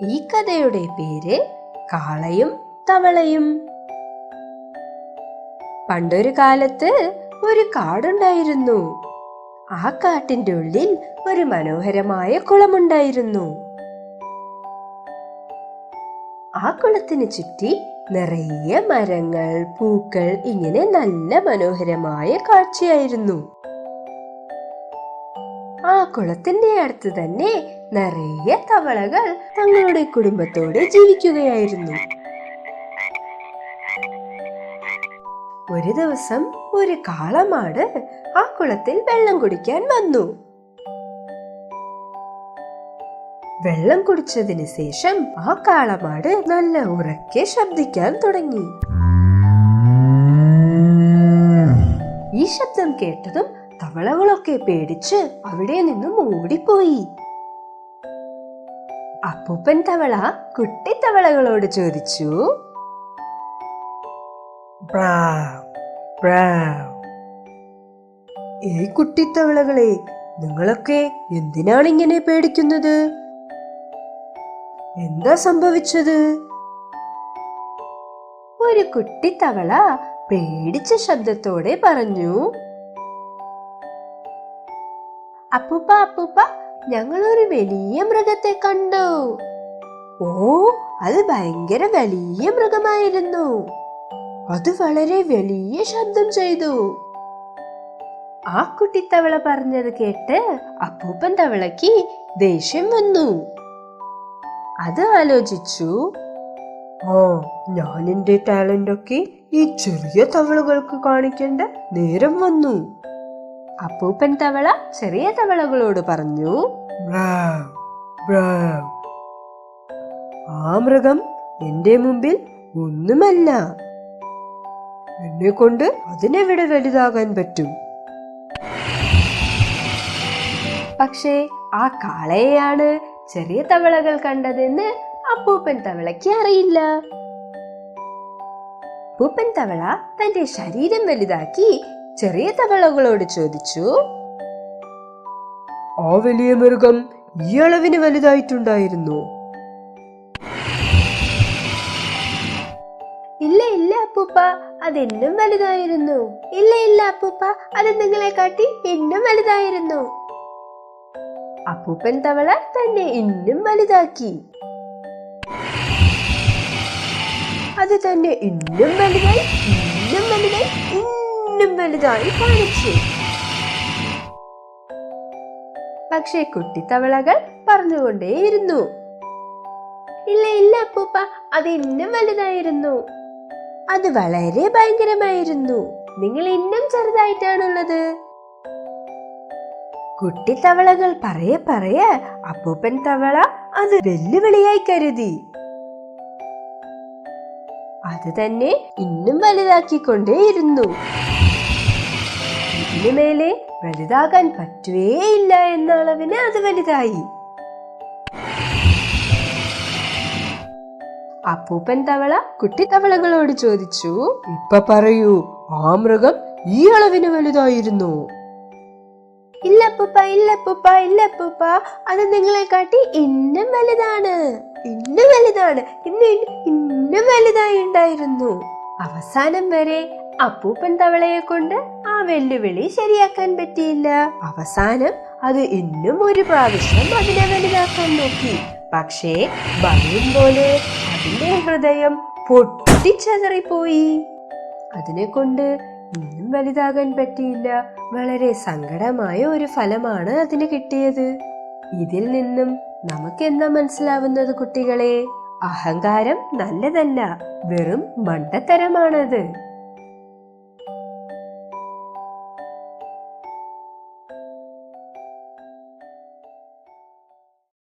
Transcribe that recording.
ഈ കഥയുടെ പേര് കാളയും തവളയും. പണ്ടൊരു കാലത്ത് ഒരു കാടുണ്ടായിരുന്നു. ആ കാട്ടിന്റെ ഉള്ളിൽ ഒരു മനോഹരമായ കുളമുണ്ടായിരുന്നു. ആ കുളത്തിന് ചുറ്റി നിറയെ മരങ്ങൾ, പൂക്കൾ, ഇങ്ങനെ നല്ല മനോഹരമായ കാഴ്ചയായിരുന്നു. ആ കുളത്തിന്റെ അടുത്ത് തന്നെ നിറയെ തവളകൾ തങ്ങളുടെ കുടുംബത്തോടെ ജീവിക്കുകയായിരുന്നു. ഒരു ദിവസം ഒരു കാളമാട് ആ കുളത്തിൽ വെള്ളം കുടിക്കാൻ വന്നു. വെള്ളം കുടിച്ചതിന് ശേഷം ആ കാളമാട് നല്ല ഉറക്കെ ശബ്ദിക്കാൻ തുടങ്ങി. ഈ ശബ്ദം കേട്ടതും തവളകളൊക്കെ പേടിച്ച് അവിടെ നിന്നും ഓടിപ്പോയി. അപ്പൂപ്പൻ തവള കുട്ടി തവളകളോട് ചോദിച്ചു, ഏയ് കുട്ടിത്തവളകളെ, നിങ്ങളൊക്കെ എന്തിനാണ് ഇങ്ങനെ പേടിക്കുന്നത്? എന്താ സംഭവിച്ചത്? ഒരു കുട്ടിത്തവള പേടിച്ച ശബ്ദത്തോടെ പറഞ്ഞു, അപ്പൂപ്പ അപ്പൂപ്പ, ഞങ്ങളൊരു വലിയ മൃഗത്തെ കണ്ടു. ഓ, അത് ഭയങ്കര വലിയ മൃഗമായിരുന്നു. അത് വളരെ വലിയ ശബ്ദം ചെയ്തു. ആ കുട്ടിത്തവള പറഞ്ഞത് കേട്ട് അപ്പൂപ്പൻ തവളയ്ക്ക് ദേഷ്യം വന്നു. അത് ആലോചിച്ചു, ഞാൻ എന്റെ ടാലന്റ് ഒക്കെ ഈ ചെറിയ തവളകൾക്ക് കാണിക്കേണ്ട നേരം വന്നു. അപ്പൂപ്പൻ തവള ചെറിയ തവളകളോട് പറഞ്ഞു, ആ മൃഗം എന്റെ മുമ്പിൽ ഒന്നുമല്ല. എന്നെ കൊണ്ട് അതിനെവിടെ വലുതാകാൻ പറ്റും? പക്ഷേ ആ കാളയെയാണ് ചെറിയ തവളകൾ കണ്ടതെന്ന് അപ്പൂപ്പൻ തവളയ്ക്ക് അറിയില്ല. അപ്പൂപ്പൻ തവള തന്റെ ശരീരം വലുതാക്കി ചെറിയ തവളകളോട് ചോദിച്ചു, ആ വലിയ മൃഗം ഈ അളവിന് വലുതായിട്ടുണ്ടായിരുന്നു? ഇല്ല ഇല്ല അപ്പൂപ്പ, അത് എന്നും വലുതായിരുന്നു. ഇല്ല ഇല്ല അപ്പൂപ്പ, അത് നിങ്ങളെ കാട്ടി എന്നും വലുതായിരുന്നു. അപ്പൂപ്പൻ തവള തന്നെ ഇന്നും വലുതാക്കി. അത് തന്നെ ഇന്നും വലുതായി, ഇന്നും വലുതായി, ഇന്നും വലുതായി കാണിച്ചു. പക്ഷേ കുട്ടിത്തവളകൾ പറഞ്ഞുകൊണ്ടേയിരുന്നു, ഇല്ല ഇല്ല അപ്പൂപ്പ, അത് ഇന്നും വലുതായിരുന്നു. അത് വളരെ ഭയങ്കരമായിരുന്നു. നിങ്ങൾ ഇന്നും ചെറുതായിട്ടാണുള്ളത്. കുട്ടിത്തവളകൾ പറയെ അപ്പൂപ്പൻ തവള അത് വെല്ലുവിളിയായി കരുതി. അത് തന്നെ ഇന്നും വലുതാക്കിക്കൊണ്ടേയിരുന്നു. ഇതിനു മേലെ വലുതാകാൻ പറ്റുകയില്ല എന്ന അളവിന് അത് വലുതായി. അപ്പൂപ്പൻ തവള കുട്ടിത്തവളകളോട് ചോദിച്ചു, ഇപ്പൊ പറയൂ, ആ മൃഗം ഈ അളവിന് വലുതായിരുന്നു? ഇല്ല അപ്പൂപ്പ, ഇല്ല അപ്പൂപ്പ, ഇല്ല അപ്പൂപ്പ, അത് നിങ്ങളെ കാട്ടി ഇന്നും വലുതാണ്, ഇന്നും വലുതാണ്, ഇന്നും വലുതായി ഉണ്ടായിരുന്നു. അവസാനം വരെ അപ്പൂപ്പൻ തവളയെ കൊണ്ട് ആ വെല്ലുവിളി ശരിയാക്കാൻ പറ്റിയില്ല. അവസാനം അത് ഇന്നും ഒരു പ്രാവശ്യം അതിനെ വലുതാക്കാൻ നോക്കി. പക്ഷേ ബലൂൺ പോലെ അതിന്റെ ഹൃദയം പൊട്ടിച്ചതറിപ്പോയി. അതിനെ കൊണ്ട് ഇന്നും വലുതാകാൻ പറ്റിയില്ല. വളരെ സങ്കടമായ ഒരു ഫലമാണ് അതിന് കിട്ടിയത്. ഇതിൽ നിന്നും നമുക്ക് എന്താ മനസ്സിലാവുന്നത് കുട്ടികളെ? അഹങ്കാരം നല്ലതല്ല, വെറും മണ്ടത്തരമാണത്.